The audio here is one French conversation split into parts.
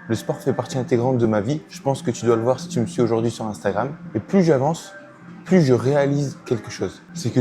Le sport fait partie intégrante de ma vie. Je pense que tu dois le voir si tu me suis aujourd'hui sur Instagram. Et plus j'avance, plus je réalise quelque chose. C'est que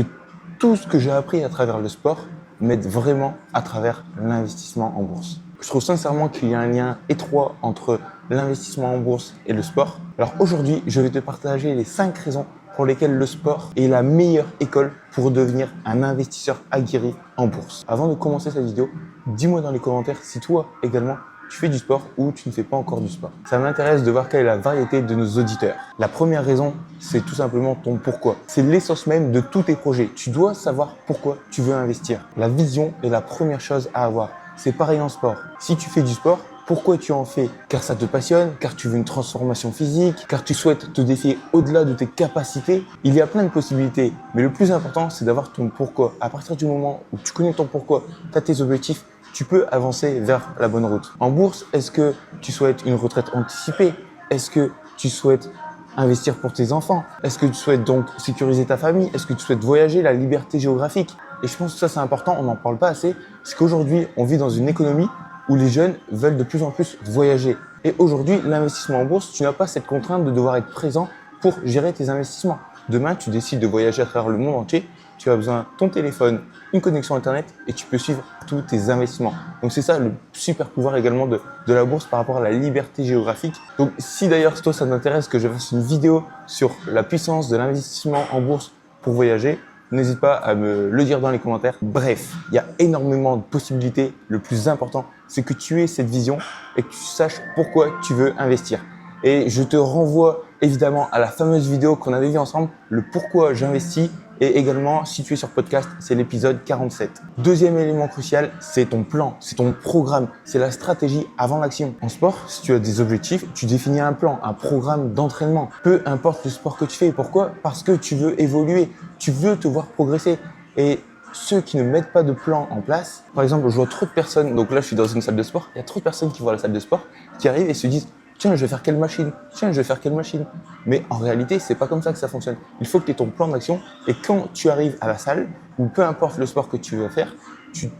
tout ce que j'ai appris à travers le sport m'aide vraiment à travers l'investissement en bourse. Je trouve sincèrement qu'il y a un lien étroit entre l'investissement en bourse et le sport. Alors aujourd'hui, je vais te partager les 5 raisons pour lesquelles le sport est la meilleure école pour devenir un investisseur aguerri en bourse. Avant de commencer cette vidéo, dis-moi dans les commentaires si toi également tu fais du sport ou tu ne fais pas encore du sport. Ça m'intéresse de voir quelle est la variété de nos auditeurs. La première raison, c'est tout simplement ton pourquoi. C'est l'essence même de tous tes projets. Tu dois savoir pourquoi tu veux investir. La vision est la première chose à avoir. C'est pareil en sport. Si tu fais du sport, pourquoi tu en fais? Car ça te passionne, car tu veux une transformation physique, car tu souhaites te défier au-delà de tes capacités. Il y a plein de possibilités, mais le plus important, c'est d'avoir ton pourquoi. À partir du moment où tu connais ton pourquoi, tu as tes objectifs, tu peux avancer vers la bonne route. En bourse, est-ce que tu souhaites une retraite anticipée? Est-ce que tu souhaites investir pour tes enfants? Est-ce que tu souhaites donc sécuriser ta famille? Est-ce que tu souhaites voyager, la liberté géographique? Et je pense que ça, c'est important, on n'en parle pas assez, parce qu'aujourd'hui, on vit dans une économie où les jeunes veulent de plus en plus voyager. Et aujourd'hui, l'investissement en bourse, tu n'as pas cette contrainte de devoir être présent pour gérer tes investissements. Demain, tu décides de voyager à travers le monde entier, tu as besoin de ton téléphone, une connexion Internet et tu peux suivre tous tes investissements. Donc c'est ça le super pouvoir également de la bourse par rapport à la liberté géographique. Donc si d'ailleurs toi ça t'intéresse que je fasse une vidéo sur la puissance de l'investissement en bourse pour voyager, n'hésite pas à me le dire dans les commentaires. Bref, il y a énormément de possibilités. Le plus important, c'est que tu aies cette vision et que tu saches pourquoi tu veux investir. Et je te renvoie évidemment à la fameuse vidéo qu'on avait vue ensemble, le pourquoi j'investis. Et également, si tu es sur podcast, c'est l'épisode 47. Deuxième élément crucial, c'est ton plan, c'est ton programme, c'est la stratégie avant l'action. En sport, si tu as des objectifs, tu définis un plan, un programme d'entraînement. Peu importe le sport que tu fais. Pourquoi? Parce que tu veux évoluer, tu veux te voir progresser. Et ceux qui ne mettent pas de plan en place, par exemple, je vois trop de personnes, donc là je suis dans une salle de sport, il y a trop de personnes qui voient la salle de sport, qui arrivent et se disent tiens, je vais faire quelle machine? Tiens, je vais faire quelle machine? Mais en réalité, c'est pas comme ça que ça fonctionne. Il faut que tu aies ton plan d'action et quand tu arrives à la salle, ou peu importe le sport que tu veux faire,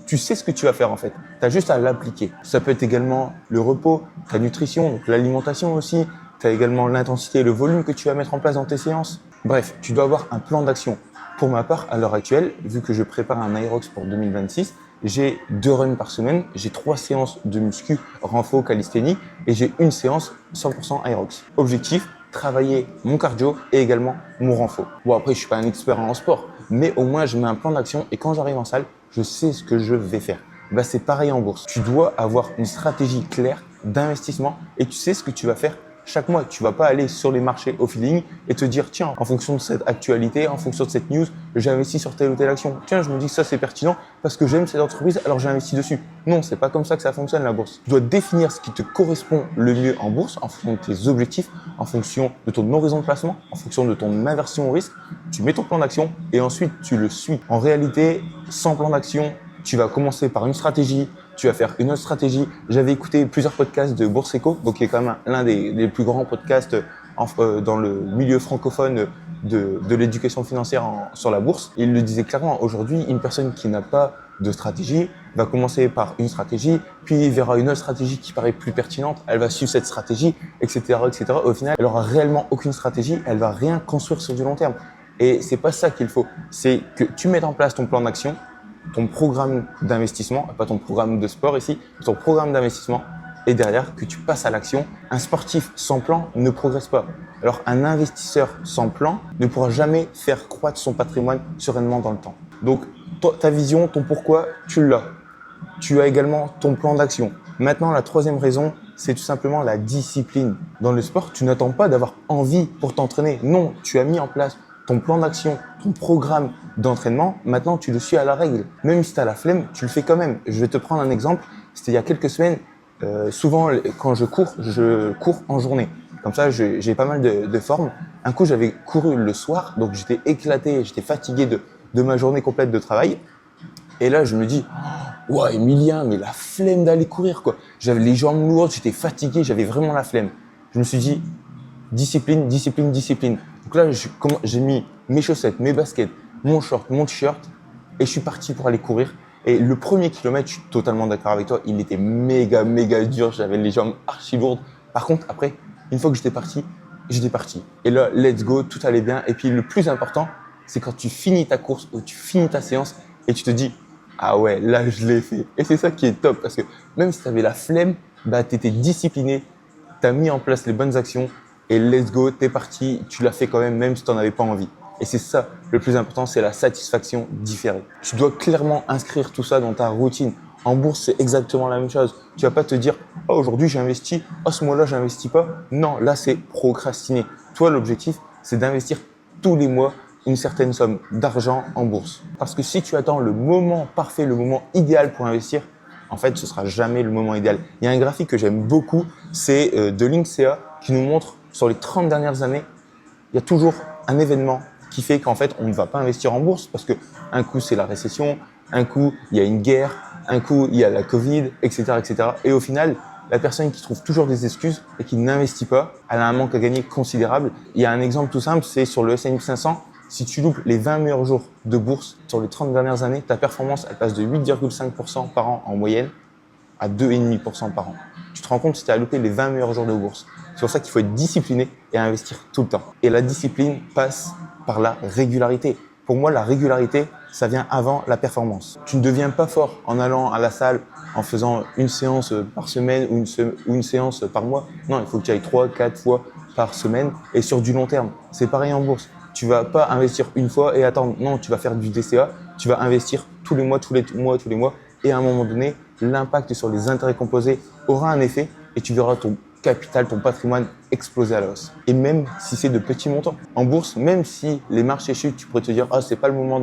tu sais ce que tu vas faire en fait. Tu as juste à l'appliquer. Ça peut être également le repos, ta nutrition, donc l'alimentation aussi. Tu as également l'intensité et le volume que tu vas mettre en place dans tes séances. Bref, tu dois avoir un plan d'action. Pour ma part, à l'heure actuelle, vu que je prépare un Aerox pour 2026, j'ai 2 runs par semaine, j'ai 3 séances de muscu, renfo, calisthénie et j'ai une séance 100% Aerox. Objectif, travailler mon cardio et également mon renfo. Bon après, je suis pas un expert en sport, mais au moins je mets un plan d'action et quand j'arrive en salle, je sais ce que je vais faire. Bah, c'est pareil en bourse. Tu dois avoir une stratégie claire d'investissement et tu sais ce que tu vas faire chaque mois. Tu vas pas aller sur les marchés au feeling et te dire tiens, en fonction de cette actualité, en fonction de cette news, j'ai investi sur telle ou telle action. Tiens, je me dis que ça c'est pertinent parce que j'aime cette entreprise, alors j'ai investi dessus. Non, c'est pas comme ça que ça fonctionne la bourse. Tu dois définir ce qui te correspond le mieux en bourse en fonction de tes objectifs, en fonction de ton horizon de placement, en fonction de ton aversion au risque. Tu mets ton plan d'action et ensuite tu le suis. En réalité, sans plan d'action, tu vas commencer par une stratégie, tu vas faire une autre stratégie. J'avais écouté plusieurs podcasts de Bourse Eco, donc qui est quand même l'un des plus grands podcasts dans le milieu francophone de l'éducation financière sur la bourse. Et il le disait clairement, aujourd'hui, une personne qui n'a pas de stratégie va commencer par une stratégie, puis verra une autre stratégie qui paraît plus pertinente, elle va suivre cette stratégie, etc., etc. Au final, elle aura réellement aucune stratégie, elle va rien construire sur du long terme. Et c'est pas ça qu'il faut, c'est que tu mettes en place ton plan d'action, ton programme d'investissement, pas ton programme de sport ici, ton programme d'investissement et derrière que tu passes à l'action. Un sportif sans plan ne progresse pas. Alors un investisseur sans plan ne pourra jamais faire croître son patrimoine sereinement dans le temps. Donc ta vision, ton pourquoi, tu l'as. Tu as également ton plan d'action. Maintenant, la troisième raison, c'est tout simplement la discipline. Dans le sport, tu n'attends pas d'avoir envie pour t'entraîner. Non, tu as mis en place ton plan d'action, ton programme d'entraînement, maintenant tu le suis à la règle. Même si tu as la flemme, tu le fais quand même. Je vais te prendre un exemple. C'était il y a quelques semaines. Souvent, quand je cours en journée. Comme ça, j'ai pas mal de formes. Un coup, j'avais couru le soir, donc j'étais éclaté, j'étais fatigué de ma journée complète de travail. Et là, je me dis, ouais, Emilien, mais la flemme d'aller courir, quoi. J'avais les jambes lourdes, j'étais fatigué, j'avais vraiment la flemme. Je me suis dit, discipline, discipline, discipline. Donc là, j'ai mis mes chaussettes, mes baskets, mon short, mon t-shirt et je suis parti pour aller courir. Et le premier kilomètre, je suis totalement d'accord avec toi, il était méga, méga dur. J'avais les jambes archi lourdes. Par contre, après, une fois que j'étais parti. Et là, let's go, tout allait bien. Et puis, le plus important, c'est quand tu finis ta course ou tu finis ta séance et tu te dis, ah ouais, là, je l'ai fait. Et c'est ça qui est top parce que même si tu avais la flemme, bah, tu étais discipliné, tu as mis en place les bonnes actions et let's go, tu es parti, tu l'as fait quand même, même si tu n'en avais pas envie. Et c'est ça, le plus important, c'est la satisfaction différée. Tu dois clairement inscrire tout ça dans ta routine. En bourse, c'est exactement la même chose. Tu vas pas te dire, oh, aujourd'hui, j'ai investi, oh, ce mois-là, j'investis pas. Non, là, c'est procrastiner. Toi, l'objectif, c'est d'investir tous les mois une certaine somme d'argent en bourse. Parce que si tu attends le moment parfait, le moment idéal pour investir, en fait, ce sera jamais le moment idéal. Il y a un graphique que j'aime beaucoup, c'est de l'INSEA qui nous montre sur les 30 dernières années, il y a toujours un événement qui fait qu'en fait, on ne va pas investir en bourse parce que un coup, c'est la récession, un coup, il y a une guerre, un coup, il y a la Covid, etc., etc. Et au final, la personne qui trouve toujours des excuses et qui n'investit pas, elle a un manque à gagner considérable. Il y a un exemple tout simple, c'est sur le S&P 500. Si tu loupes les 20 meilleurs jours de bourse sur les 30 dernières années, ta performance, elle passe de 8,5% par an en moyenne à 2,5% par an. Tu te rends compte si tu as loupé les 20 meilleurs jours de bourse. C'est pour ça qu'il faut être discipliné et investir tout le temps. Et la discipline passe par la régularité. Pour moi, la régularité, ça vient avant la performance. Tu ne deviens pas fort en allant à la salle, en faisant une séance par semaine ou une séance par mois. Non, il faut que tu ailles 3-4 fois par semaine et sur du long terme. C'est pareil en bourse. Tu vas pas investir une fois et attendre. Non, tu vas faire du DCA. Tu vas investir tous les mois. Et à un moment donné, l'impact sur les intérêts composés aura un effet et tu verras ton capital, ton patrimoine exploser à la hausse. Et même si c'est de petits montants. En bourse, même si les marchés chutent, tu pourrais te dire, ah, c'est pas le moment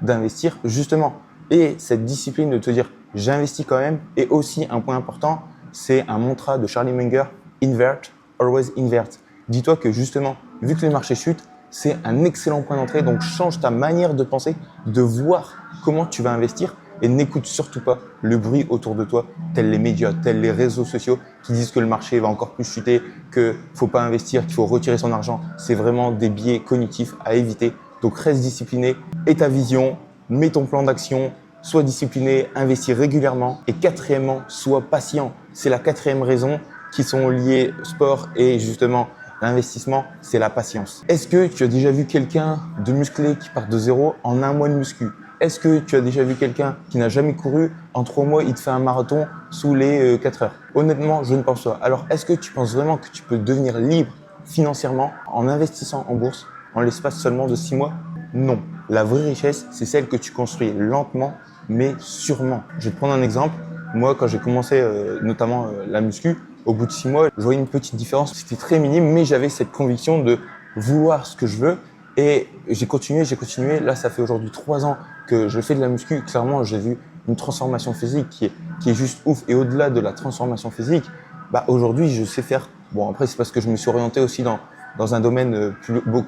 d'investir, justement. Et cette discipline de te dire, j'investis quand même. Et aussi, un point important, c'est un mantra de Charlie Munger, invert, always invert. Dis-toi que justement, vu que les marchés chutent, c'est un excellent point d'entrée. Donc, change ta manière de penser, de voir comment tu vas investir. Et n'écoute surtout pas le bruit autour de toi, tels les médias, tels les réseaux sociaux qui disent que le marché va encore plus chuter, qu'il ne faut pas investir, qu'il faut retirer son argent. C'est vraiment des biais cognitifs à éviter. Donc reste discipliné, aie ta vision, mets ton plan d'action, sois discipliné, investis régulièrement. Et quatrièmement, sois patient. C'est la quatrième raison qui sont liées sport et justement l'investissement, c'est la patience. Est-ce que tu as déjà vu quelqu'un de musclé qui part de zéro en un mois de muscu? Est-ce que tu as déjà vu quelqu'un qui n'a jamais couru, en 3 mois, il te fait un marathon sous les 4 heures? Honnêtement, je ne pense pas. Alors, est-ce que tu penses vraiment que tu peux devenir libre financièrement en investissant en bourse en l'espace seulement de 6 mois? Non. La vraie richesse, c'est celle que tu construis lentement, mais sûrement. Je vais te prendre un exemple. Moi, quand j'ai commencé notamment la muscu, au bout de 6 mois, je voyais une petite différence. C'était très minime, mais j'avais cette conviction de vouloir ce que je veux. Et j'ai continué. Là, ça fait aujourd'hui 3 ans que je fais de la muscu. Clairement, j'ai vu une transformation physique qui est juste ouf. Et au-delà de la transformation physique, bah, aujourd'hui, je sais faire. Bon, après, c'est parce que je me suis orienté aussi dans un domaine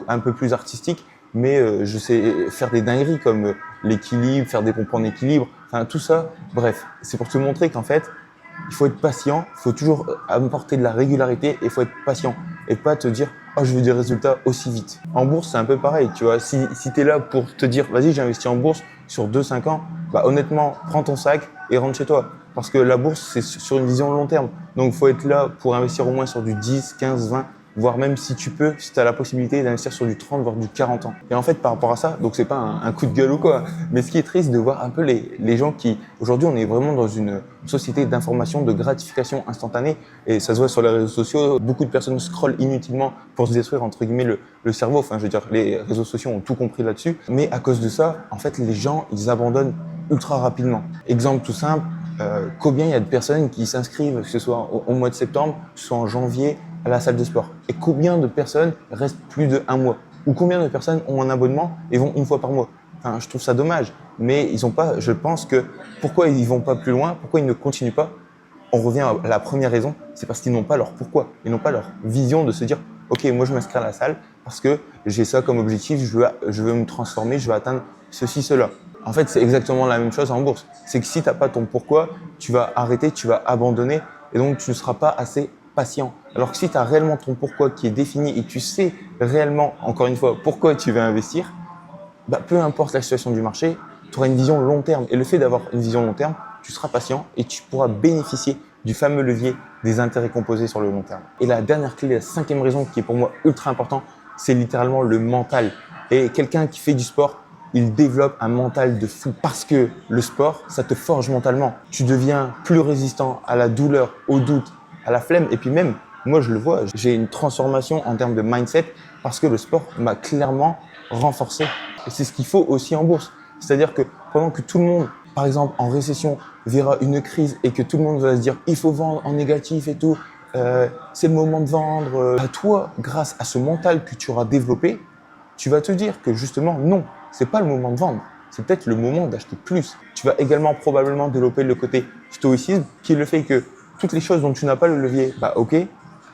un peu plus artistique. Mais je sais faire des dingueries comme l'équilibre, faire des pompes en équilibre. Enfin, tout ça. Bref, c'est pour te montrer qu'en fait, il faut être patient. Il faut toujours apporter de la régularité et il faut être patient. Et pas te dire, oh, je veux des résultats aussi vite. En bourse, c'est un peu pareil, tu vois. Si tu es là pour te dire, vas-y, j'ai investi en bourse sur 2-5 ans, bah, honnêtement, prends ton sac et rentre chez toi. Parce que la bourse, c'est sur une vision long terme. Donc, il faut être là pour investir au moins sur du 10, 15, 20, voire même si tu peux, si tu as la possibilité d'investir sur du 30, voire du 40 ans. Et en fait, par rapport à ça, donc c'est pas un coup de gueule ou quoi, mais ce qui est triste de voir un peu les gens qui, aujourd'hui, on est vraiment dans une société d'information, de gratification instantanée, et ça se voit sur les réseaux sociaux, beaucoup de personnes scrollent inutilement pour se détruire, entre guillemets, le cerveau. Enfin, je veux dire, les réseaux sociaux ont tout compris là-dessus, mais à cause de ça, en fait, les gens, ils abandonnent ultra rapidement. Exemple tout simple, combien il y a de personnes qui s'inscrivent, que ce soit au mois de septembre, que ce soit en janvier, à la salle de sport. Et combien de personnes restent plus de 1 mois? Ou combien de personnes ont un abonnement et vont une fois par mois? Enfin, je trouve ça dommage. Mais ils ont pas, je pense que, pourquoi ils vont pas plus loin? Pourquoi ils ne continuent pas? On revient à la première raison, c'est parce qu'ils n'ont pas leur pourquoi. Ils n'ont pas leur vision de se dire, ok, moi je m'inscris à la salle parce que j'ai ça comme objectif, je veux me transformer, je veux atteindre ceci, cela. En fait, c'est exactement la même chose en bourse. C'est que si tu n'as pas ton pourquoi, tu vas arrêter, tu vas abandonner et donc tu ne seras pas assez patient. Alors que si tu as réellement ton pourquoi qui est défini et tu sais réellement, encore une fois, pourquoi tu veux investir, bah, peu importe la situation du marché, tu auras une vision long terme. Et le fait d'avoir une vision long terme, tu seras patient et tu pourras bénéficier du fameux levier des intérêts composés sur le long terme. Et la dernière clé, la cinquième raison qui est pour moi ultra important, c'est littéralement le mental. Et quelqu'un qui fait du sport, il développe un mental de fou parce que le sport, ça te forge mentalement. Tu deviens plus résistant à la douleur, au doute, à la flemme. Et puis même, moi je le vois, j'ai une transformation en termes de mindset parce que le sport m'a clairement renforcé. Et c'est ce qu'il faut aussi en bourse. C'est-à-dire que pendant que tout le monde, par exemple en récession, verra une crise et que tout le monde va se dire il faut vendre en négatif et tout, c'est le moment de vendre. À toi, grâce à ce mental que tu auras développé, tu vas te dire que justement non, c'est pas le moment de vendre. C'est peut-être le moment d'acheter plus. Tu vas également probablement développer le côté stoïcisme qui est le fait que toutes les choses dont tu n'as pas le levier, bah ok,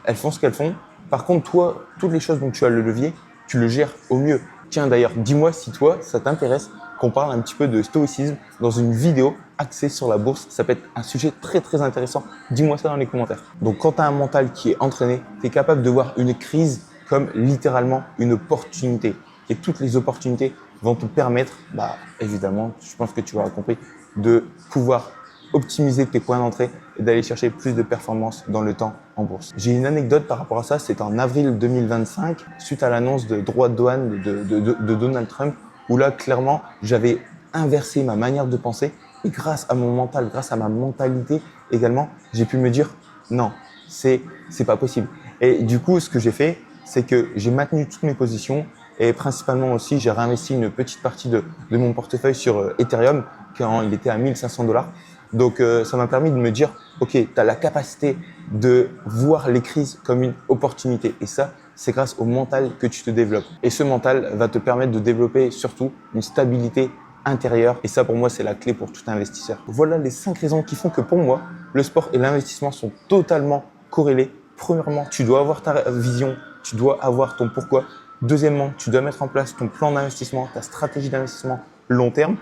elles font ce qu'elles font. Par contre, toi, toutes les choses dont tu as le levier, tu le gères au mieux. Tiens d'ailleurs, dis-moi si toi, ça t'intéresse qu'on parle un petit peu de stoïcisme dans une vidéo axée sur la bourse. Ça peut être un sujet très très intéressant. Dis-moi ça dans les commentaires. Donc quand tu as un mental qui est entraîné, tu es capable de voir une crise comme littéralement une opportunité. Et toutes les opportunités vont te permettre, évidemment, je pense que tu l'auras compris, de pouvoir optimiser tes points d'entrée et d'aller chercher plus de performance dans le temps en bourse. J'ai une anecdote par rapport à ça, c'est en avril 2025, suite à l'annonce de droits de douane de Donald Trump, où là, clairement, j'avais inversé ma manière de penser et grâce à mon mental, grâce à ma mentalité également, j'ai pu me dire non, c'est pas possible. Et du coup, ce que j'ai fait, c'est que j'ai maintenu toutes mes positions et principalement aussi, j'ai réinvesti une petite partie de mon portefeuille sur Ethereum quand il était à 1500 $. Donc, ça m'a permis de me dire, ok, tu as la capacité de voir les crises comme une opportunité. Et ça, c'est grâce au mental que tu te développes. Et ce mental va te permettre de développer surtout une stabilité intérieure. Et ça, pour moi, c'est la clé pour tout investisseur. Voilà les 5 raisons qui font que pour moi, le sport et l'investissement sont totalement corrélés. Premièrement, tu dois avoir ta vision, tu dois avoir ton pourquoi. Deuxièmement, tu dois mettre en place ton plan d'investissement, ta stratégie d'investissement long terme.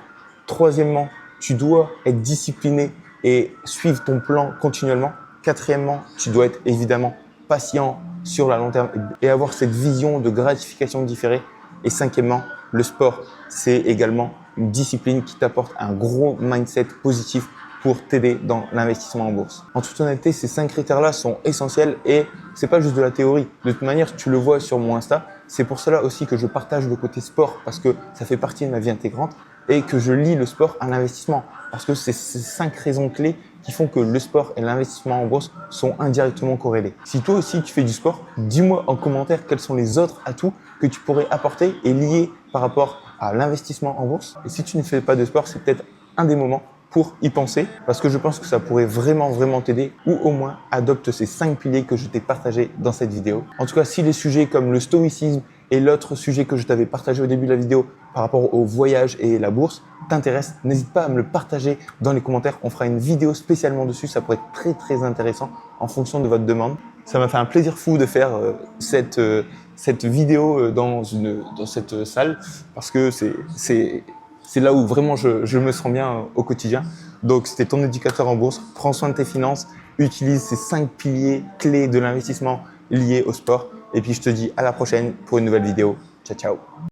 Troisièmement, tu dois être discipliné et suivre ton plan continuellement. Quatrièmement, tu dois être évidemment patient sur la long terme et avoir cette vision de gratification différée. Et cinquièmement, le sport, c'est également une discipline qui t'apporte un gros mindset positif pour t'aider dans l'investissement en bourse. En toute honnêteté, ces 5 critères-là sont essentiels et c'est pas juste de la théorie. De toute manière, tu le vois sur mon Insta. C'est pour cela aussi que je partage le côté sport parce que ça fait partie de ma vie intégrante et que je lie le sport à l'investissement parce que c'est ces 5 raisons clés qui font que le sport et l'investissement en bourse sont indirectement corrélés. Si toi aussi tu fais du sport, dis-moi en commentaire quels sont les autres atouts que tu pourrais apporter et lier par rapport à l'investissement en bourse. Et si tu ne fais pas de sport, c'est peut-être un des moments pour y penser parce que je pense que ça pourrait vraiment t'aider ou au moins adopte ces 5 piliers que je t'ai partagés dans cette vidéo. En tout cas, si les sujets comme le stoïcisme et l'autre sujet que je t'avais partagé au début de la vidéo par rapport au voyage et la bourse t'intéressent, n'hésite pas à me le partager dans les commentaires. On fera une vidéo spécialement dessus, ça pourrait être très intéressant en fonction de votre demande. Ça m'a fait un plaisir fou de faire cette vidéo dans cette salle parce que c'est là où vraiment je me sens bien au quotidien. Donc, c'était ton éducateur en bourse. Prends soin de tes finances. Utilise ces 5 piliers clés de l'investissement liés au sport. Et puis, je te dis à la prochaine pour une nouvelle vidéo. Ciao, ciao.